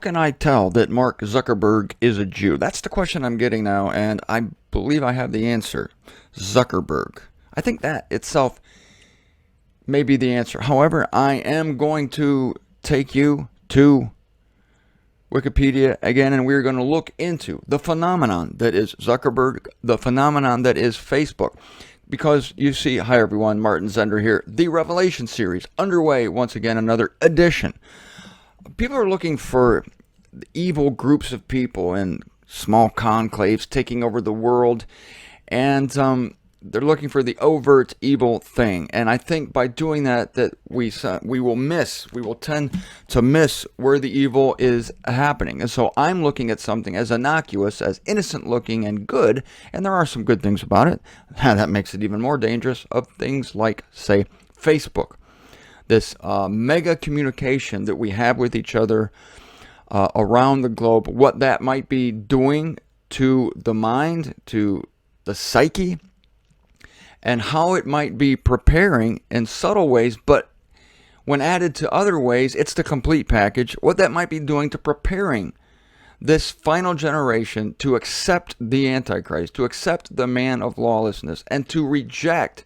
can I tell that Mark Zuckerberg is a Jew? That's the question I'm getting now, and I believe I have the answer. Zuckerberg. I think that itself may be the answer. However, I am going to take you to Wikipedia again, and we're going to look into the phenomenon that is Zuckerberg, the phenomenon that is Facebook. Because you see, hi everyone, Martin Zender here, the Revelation series underway once again, another edition. People are looking for evil groups of people in small conclaves taking over the world, and they're looking for the overt evil thing. And I think by doing that we will tend to miss where the evil is happening. And so I'm looking at something as innocuous, as innocent looking and good, and there are some good things about it. That makes it even more dangerous, of things like, say, Facebook. This mega communication that we have with each other around the globe, what that might be doing to the mind, to the psyche, and how it might be preparing in subtle ways, but when added to other ways, it's the complete package, what that might be doing to preparing this final generation to accept the Antichrist, to accept the man of lawlessness, and to reject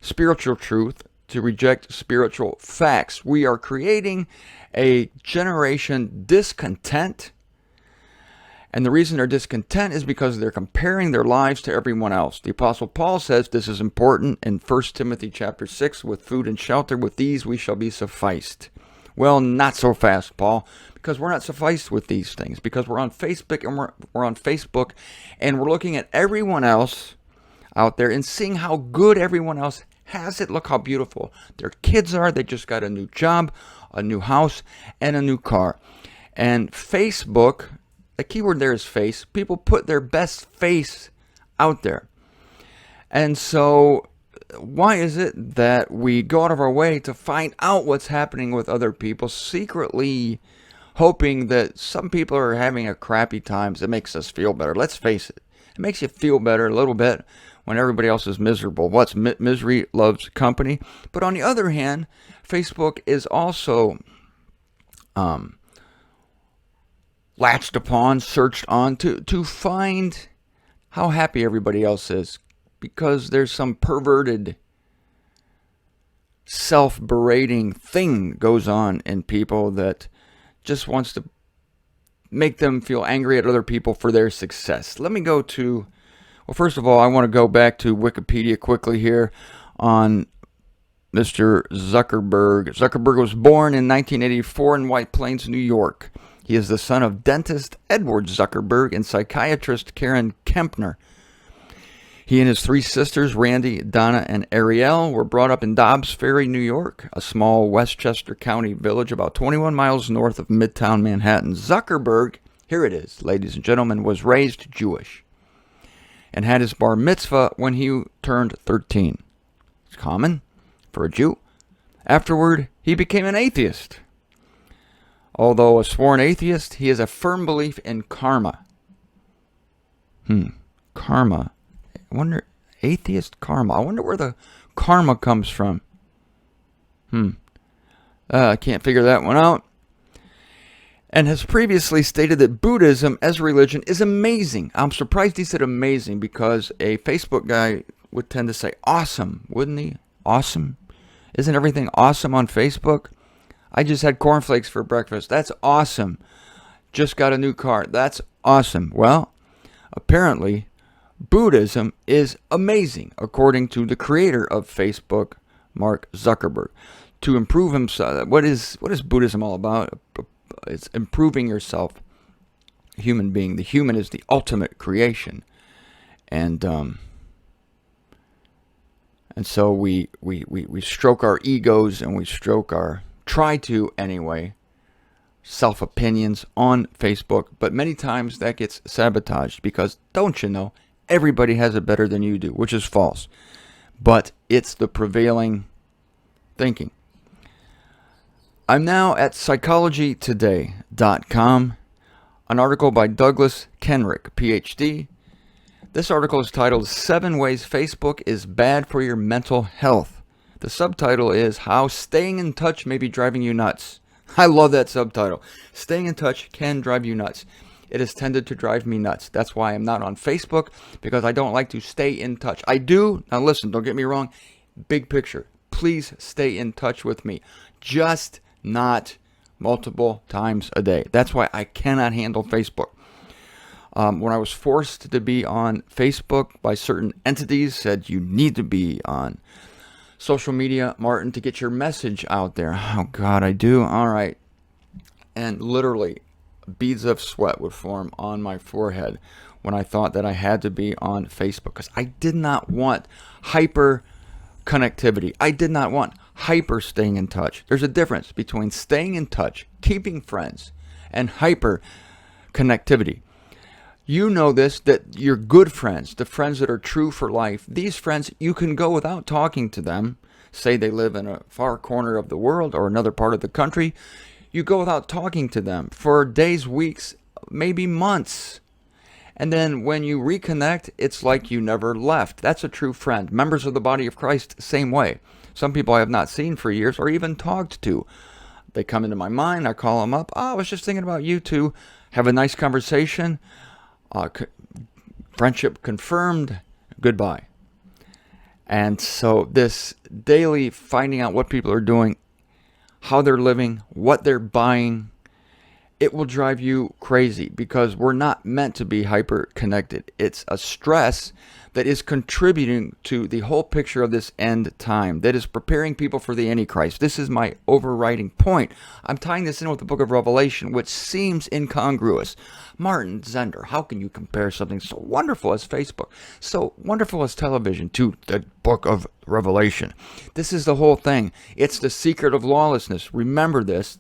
spiritual truth, to reject spiritual facts. We are creating a generation discontent. And the reason they're discontent is because they're comparing their lives to everyone else. The Apostle Paul says this is important in 1 Timothy chapter 6, with food and shelter, with these we shall be sufficed. Well, not so fast, Paul, because we're not sufficed with these things, because we're on Facebook and we're on Facebook and we're looking at everyone else out there and seeing how good everyone else has it. Look how beautiful their kids are. They just got a new job, a new house, and a new car. And Facebook, the keyword there is face. People put their best face out there. And so why is it that we go out of our way to find out what's happening with other people, secretly hoping that some people are having a crappy time? It makes us feel better. Let's face it. It makes you feel better a little bit when everybody else is miserable. What's misery loves company. But on the other hand, Facebook is also latched upon, searched on to find how happy everybody else is, because there's some perverted self-berating thing goes on in people that just wants to make them feel angry at other people for their success. Let me go to, well, first of all, I want to go back to Wikipedia quickly here on Mr. Zuckerberg. Zuckerberg was born in 1984 in White Plains, New York. He is the son of dentist Edward Zuckerberg and psychiatrist Karen Kempner. He and his three sisters, Randy, Donna, and Ariel, were brought up in Dobbs Ferry, New York, a small Westchester County village about 21 miles north of Midtown Manhattan. Zuckerberg, here it is, ladies and gentlemen, was raised Jewish and had his bar mitzvah when he turned 13. It's common for a Jew. Afterward, he became an atheist. Although a sworn atheist, he has a firm belief in karma. Karma. I wonder, atheist karma. I wonder where the karma comes from. I can't figure that one out. And has previously stated that Buddhism as a religion is amazing. I'm surprised he said amazing, because a Facebook guy would tend to say awesome, wouldn't he? Awesome. Isn't everything awesome on Facebook? I just had cornflakes for breakfast. That's awesome. Just got a new car. That's awesome. Well, apparently, Buddhism is amazing, according to the creator of Facebook, Mark Zuckerberg. To improve himself, what is Buddhism all about? It's improving yourself, human being. The human is the ultimate creation, and so we stroke our egos, and we try to anyway, self-opinions on Facebook, but many times that gets sabotaged, because don't you know, everybody has it better than you do, which is false, but it's the prevailing thinking. I'm now at psychologytoday.com, an article by Douglas Kenrick, PhD. This article is titled 7 Ways Facebook is Bad for Your Mental Health. The subtitle is How Staying in Touch May Be Driving You Nuts. I love that subtitle. Staying in touch can drive you nuts. It has tended to drive me nuts. That's why I'm not on Facebook, because I don't like to stay in touch. I do. Now listen, don't get me wrong. Big picture. Please stay in touch with me. Just not multiple times a day. That's why I cannot handle Facebook. When I was forced to be on Facebook by certain entities, said you need to be on social media, Martin, to get your message out there. Oh, God, I do. All right. And literally, beads of sweat would form on my forehead when I thought that I had to be on Facebook, because I did not want hyper connectivity. I did not want hyper staying in touch. There's a difference between staying in touch, keeping friends, and hyper connectivity. You know this, that your good friends, the friends that are true for life, these friends, you can go without talking to them. Say they live in a far corner of the world or another part of the country. You go without talking to them for days, weeks, maybe months. And then when you reconnect, it's like you never left. That's a true friend. Members of the body of Christ, same way. Some people I have not seen for years or even talked to. They come into my mind, I call them up. Oh, I was just thinking about you two. Have a nice conversation. Friendship confirmed, goodbye. And so this daily finding out what people are doing, how they're living, what they're buying, it will drive you crazy, because we're not meant to be hyper connected. It's a stress that is contributing to the whole picture of this end time, that is preparing people for the Antichrist. This is my overriding point. I'm tying this in with the book of Revelation, which seems incongruous. Martin Zender, how can you compare something so wonderful as Facebook, so wonderful as television, to the book of Revelation? This is the whole thing. It's the secret of lawlessness. Remember this.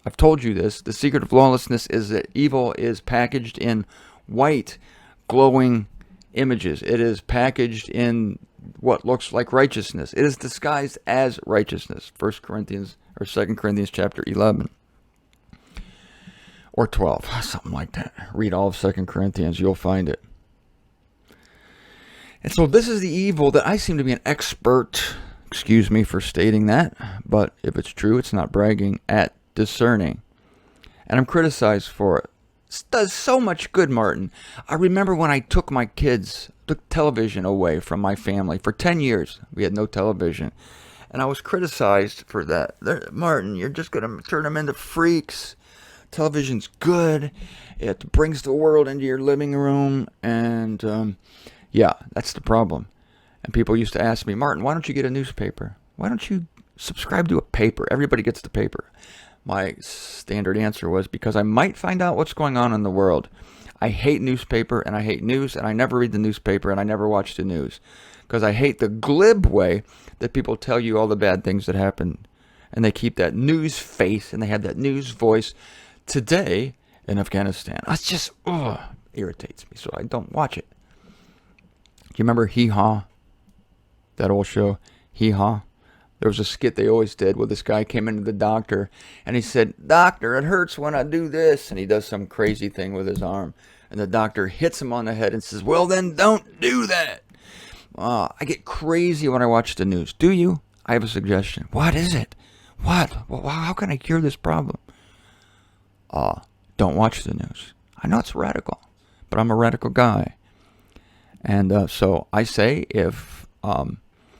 I've told you this. The secret of lawlessness is that evil is packaged in white, glowing images. It is packaged in what looks like righteousness. It is disguised as righteousness. 1 Corinthians or 2 Corinthians chapter 11 or 12, something like that. Read all of 2 Corinthians, you'll find it. And so this is the evil that I seem to be an expert, excuse me for stating that, but if it's true, it's not bragging, at discerning. And I'm criticized for it. It does so much good, Martin. I remember when I took television away from my family. For 10 years, we had no television. And I was criticized for that. Martin, you're just going to turn them into freaks. Television's good. It brings the world into your living room. And yeah, that's the problem. And people used to ask me, Martin, why don't you get a newspaper? Why don't you subscribe to a paper? Everybody gets the paper. My standard answer was, because I might find out what's going on in the world. I hate newspaper and I hate news, and I never read the newspaper and I never watch the news, because I hate the glib way that people tell you all the bad things that happen, and they keep that news face and they have that news voice. Today in Afghanistan, it just irritates me, so I don't watch it. Do you remember Hee Haw? That old show, Hee Haw? There was a skit they always did where this guy came into the doctor and he said, "Doctor, it hurts when I do this." And he does some crazy thing with his arm. And the doctor hits him on the head and says, "Well, then don't do that." I get crazy when I watch the news. Do you? I have a suggestion. What is it? What? Well, how can I cure this problem? Don't watch the news. I know it's radical, but I'm a radical guy. And so I say, if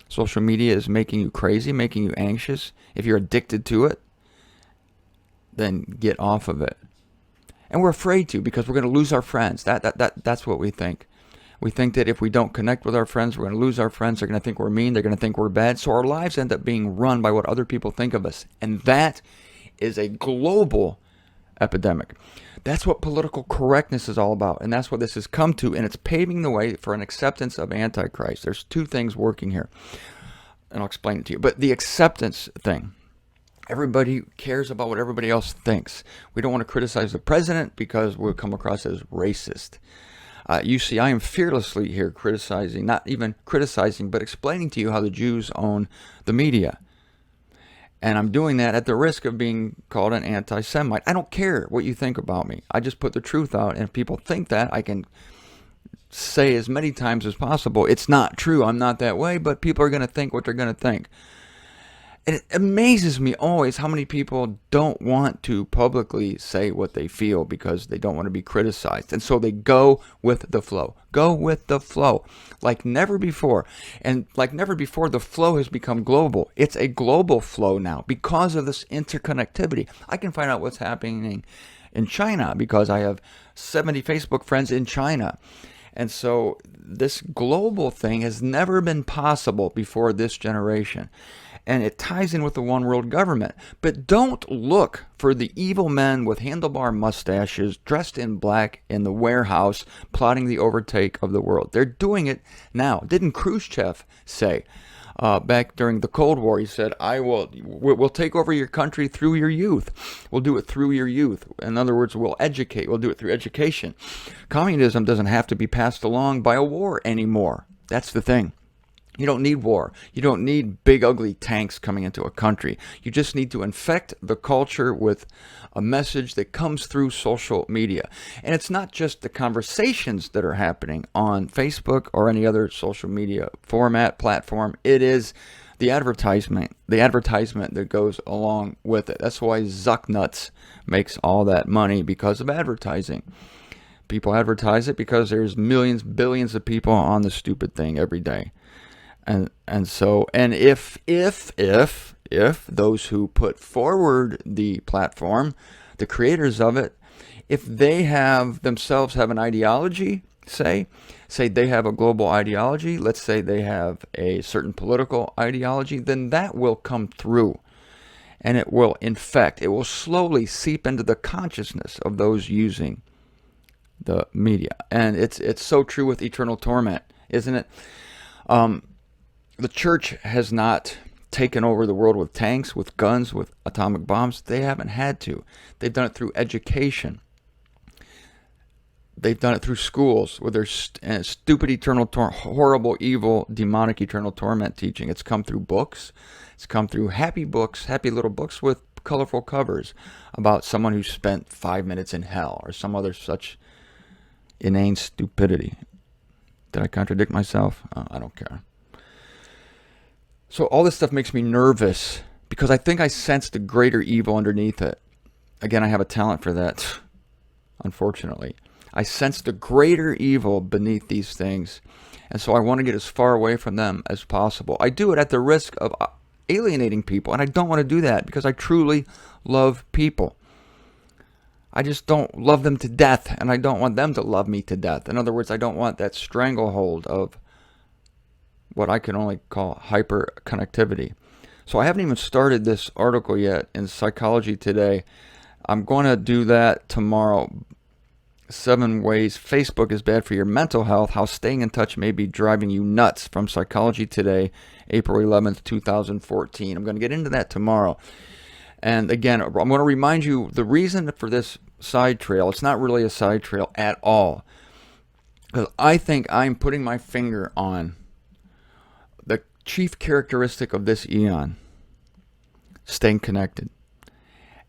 social media is making you crazy, making you anxious, if you're addicted to it, then get off of it. And we're afraid to, because we're going to lose our friends. That's what we think. We think that if we don't connect with our friends, we're going to lose our friends. They're going to think we're mean. They're going to think we're bad. So our lives end up being run by what other people think of us. And that is a global epidemic. That's what political correctness is all about. And that's what this has come to. And it's paving the way for an acceptance of Antichrist. There's two things working here. And I'll explain it to you. But the acceptance thing. Everybody cares about what everybody else thinks. We don't want to criticize the president because we'll come across as racist. You see, I am fearlessly here criticizing, not even criticizing, but explaining to you how the Jews own the media. And I'm doing that at the risk of being called an anti-Semite. I don't care what you think about me. I just put the truth out. And if people think that, I can say as many times as possible, it's not true. I'm not that way. But people are going to think what they're going to think. And it amazes me always how many people don't want to publicly say what they feel because they don't want to be criticized. And so they go with the flow. Go with the flow like never before. And like never before, the flow has become global. It's a global flow now because of this interconnectivity. I can find out what's happening in China because I have 70 Facebook friends in China. And so this global thing has never been possible before this generation. And it ties in with the one world government. But don't look for the evil men with handlebar mustaches dressed in black in the warehouse plotting the overtake of the world. They're doing it now. Didn't Khrushchev say back during the Cold War? He said, we'll take over your country through your youth. We'll do it through your youth. In other words, we'll educate. We'll do it through education. Communism doesn't have to be passed along by a war anymore. That's the thing. You don't need war. You don't need big, ugly tanks coming into a country. You just need to infect the culture with a message that comes through social media. And it's not just the conversations that are happening on Facebook or any other social media platform. It is the advertisement that goes along with it. That's why Zucknuts makes all that money, because of advertising. People advertise it because there's millions, billions of people on the stupid thing every day. And if those who put forward the platform, the creators of it, if they themselves have an ideology, say they have a global ideology, let's say they have a certain political ideology, then that will come through and it will infect, it will slowly seep into the consciousness of those using the media. And it's so true with eternal torment, isn't it? The church has not taken over the world with tanks, with guns, with atomic bombs. They haven't had to. They've done it through education. They've done it through schools with their stupid eternal horrible, evil, demonic eternal torment teaching. It's come through books. It's come through happy books, happy little books with colorful covers about someone who spent 5 minutes in hell or some other such inane stupidity. Did I contradict myself? I don't care. So all this stuff makes me nervous because I think I sense the greater evil underneath it. Again, I have a talent for that, unfortunately. I sense the greater evil beneath these things, and so I want to get as far away from them as possible. I do it at the risk of alienating people, and I don't want to do that because I truly love people. I just don't love them to death, and I don't want them to love me to death. In other words, I don't want that stranglehold of what I can only call hyperconnectivity. So I haven't even started this article yet in Psychology Today. I'm going to do that tomorrow. 7 ways Facebook is bad for your mental health, how staying in touch may be driving you nuts, from Psychology Today, April 11th, 2014. I'm going to get into that tomorrow. And again, I'm going to remind you the reason for this side trail. It's not really a side trail at all, because I think I'm putting my finger on the chief characteristic of this eon: staying connected.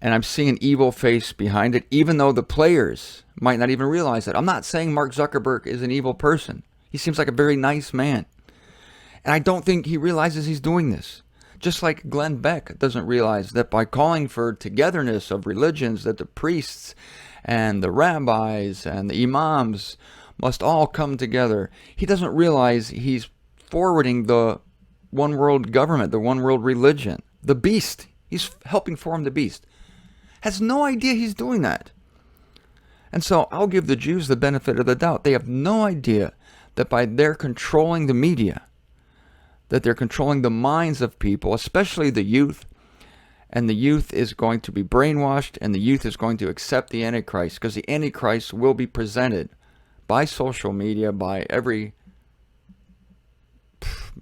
And I'm seeing an evil face behind it, even though the players might not even realize it. I'm not saying Mark Zuckerberg is an evil person. He seems like a very nice man. And I don't think he realizes he's doing this. Just like Glenn Beck doesn't realize that by calling for togetherness of religions, that the priests and the rabbis and the imams must all come together. He doesn't realize he's forwarding the one world government, the one world religion, the beast. He's helping form the beast. Has no idea he's doing that. And so I'll give the Jews the benefit of the doubt. They have no idea that by their controlling the media, that they're controlling the minds of people, especially the youth, and the youth is going to be brainwashed, and the youth is going to accept the Antichrist, because the Antichrist will be presented by social media, by every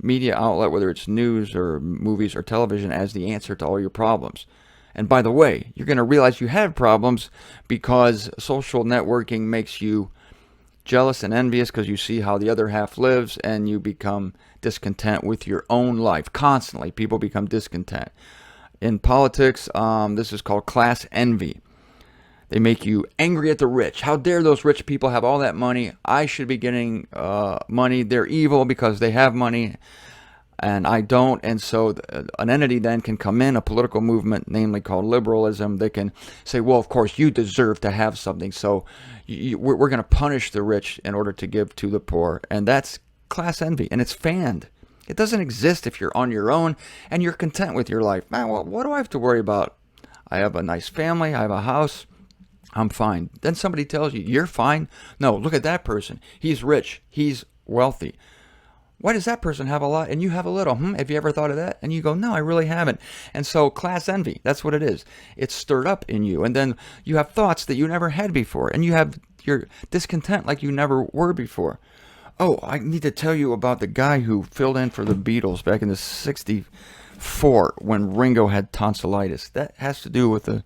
media outlet, whether it's news or movies or television, as the answer to all your problems. And by the way, you're going to realize you have problems because social networking makes you jealous and envious because you see how the other half lives, and you become discontent with your own life. Constantly, people become discontent. In politics, this is called class envy. They make you angry at the rich. How dare those rich people have all that money? I should be getting money. They're evil because they have money. and I don't. And so an entity then can come in, a political movement, namely called liberalism. They can say, well, of course, you deserve to have something, so we're going to punish the rich in order to give to the poor. And that's class envy, and it's fanned. It doesn't exist if you're on your own and you're content with your life. Man, well, what do I have to worry about? I have a nice family, I have a house, I'm fine. Then somebody tells you, you're fine? No, look at that person. He's rich, he's wealthy. Why does that person have a lot and you have a little? Have you ever thought of that? And you go, no, I really haven't. And so class envy, that's what it is. It's stirred up in you. And then you have thoughts that you never had before. And you have your discontent like you never were before. Oh, I need to tell you about the guy who filled in for the Beatles back in the 64 when Ringo had tonsillitis. That has to do with the...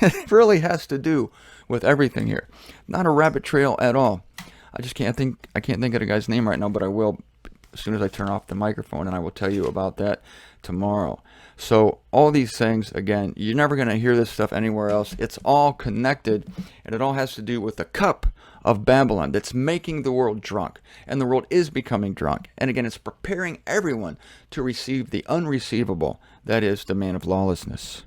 It really has to do with everything here. Not a rabbit trail at all. I can't think of the guy's name right now, but I will as soon as I turn off the microphone, and I will tell you about that tomorrow. So all these things, again, you're never going to hear this stuff anywhere else. It's all connected, and it all has to do with the cup of Babylon that's making the world drunk, and the world is becoming drunk. And again, it's preparing everyone to receive the unreceivable, that is, the man of lawlessness.